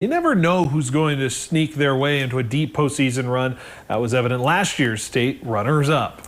You never know who's going to sneak their way into a deep postseason run. That was evident last year's state runners-up.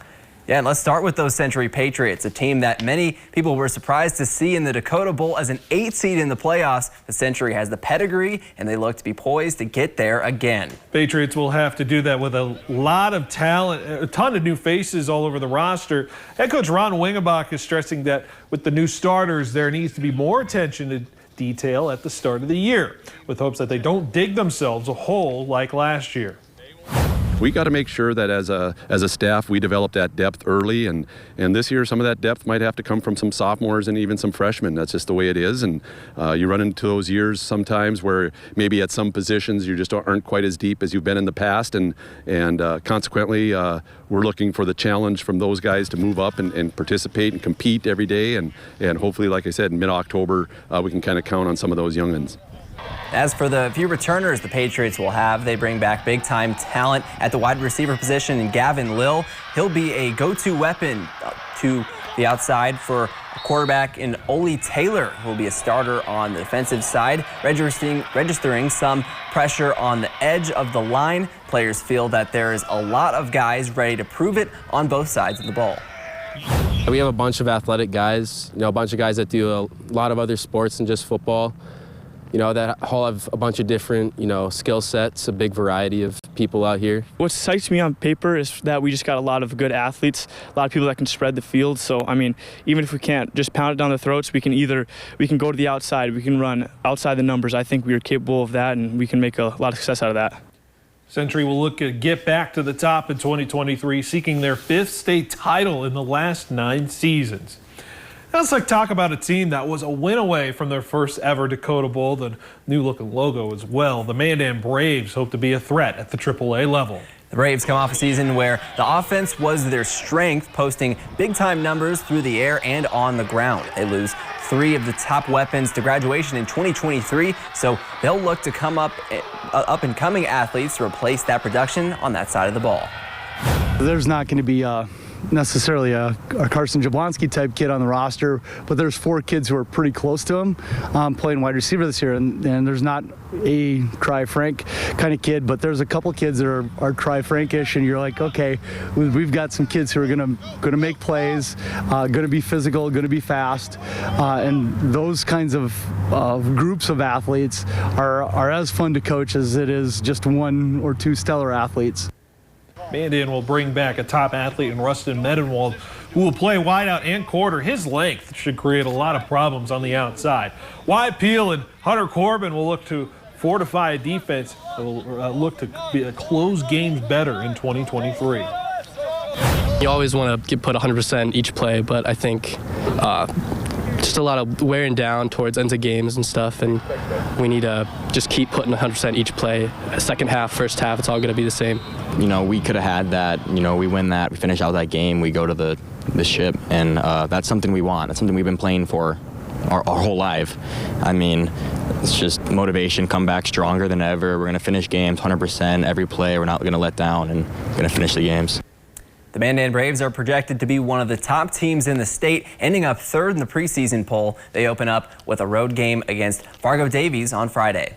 Yeah, and let's start with those Century Patriots, a team that many people were surprised to see in the Dakota Bowl as an 8 seed in the playoffs. The Century has the pedigree, and they look to be poised to get there again. Patriots will have to do that with a lot of talent, a ton of new faces all over the roster. Head coach Ron Wingebach is stressing that with the new starters, there needs to be more attention to detail at the start of the year, with hopes that they don't dig themselves a hole like last year. We got to make sure that as a staff we develop that depth early, and this year some of that depth might have to come from some sophomores and even some freshmen. That's just the way it is, and you run into those years sometimes where maybe at some positions you just aren't quite as deep as you've been in the past, and consequently we're looking for the challenge from those guys to move up and participate and compete every day, and hopefully, like I said, in mid-October we can kind of count on some of those young'uns. As for the few returners the Patriots will have, they bring back big-time talent at the wide receiver position in Gavin Lill. He'll be a go-to weapon to the outside for a quarterback in Ole Taylor, who will be a starter on the defensive side, registering some pressure on the edge of the line. Players feel that there is a lot of guys ready to prove it on both sides of the ball. We have a bunch of athletic guys, a bunch of guys that do a lot of other sports than just football. That all have a bunch of different, skill sets, a big variety of people out here. What excites me on paper is that we just got a lot of good athletes, a lot of people that can spread the field. So, even if we can't just pound it down the throats, we can go to the outside, we can run outside the numbers. I think we are capable of that, and we can make a lot of success out of that. Century will look to get back to the top in 2023, seeking their 5th state title in the last 9 seasons. Now let's talk about a team that was a win away from their first ever Dakota Bowl, the new looking logo as well. The Mandan Braves hope to be a threat at the AAA level. The Braves come off a season where the offense was their strength, posting big-time numbers through the air and on the ground. They lose 3 of the top weapons to graduation in 2023, so they'll look to come up-and-coming athletes to replace that production on that side of the ball. There's not going to be necessarily a Carson Jablonski type kid on the roster, but there's 4 kids who are pretty close to him playing wide receiver this year, and there's not a Try Frank kind of kid, but there's a couple kids that are Try Frankish, and you're like, okay, we've got some kids who are gonna make plays, gonna be physical, gonna be fast, and those kinds of groups of athletes are as fun to coach as it is just 1 or 2 stellar athletes. Mandan will bring back a top athlete in Rustin Medenwald, who will play wideout and quarter. His length should create a lot of problems on the outside. Wyatt Peel and Hunter Corbin will look to fortify a defense that will look to close games better in 2023. You always want to put 100% each play, but I think just a lot of wearing down towards ends of games and stuff, and we need to just keep putting 100% each play. Second half, first half, it's all going to be the same. We could have had that. We win that, we finish out that game, we go to the ship, and that's something we want. That's something we've been playing for our whole life. It's just motivation, come back stronger than ever. We're going to finish games 100% every play. We're not going to let down, and we're going to finish the games. The Mandan Braves are projected to be one of the top teams in the state, ending up 3rd in the preseason poll. They open up with a road game against Fargo Davies on Friday.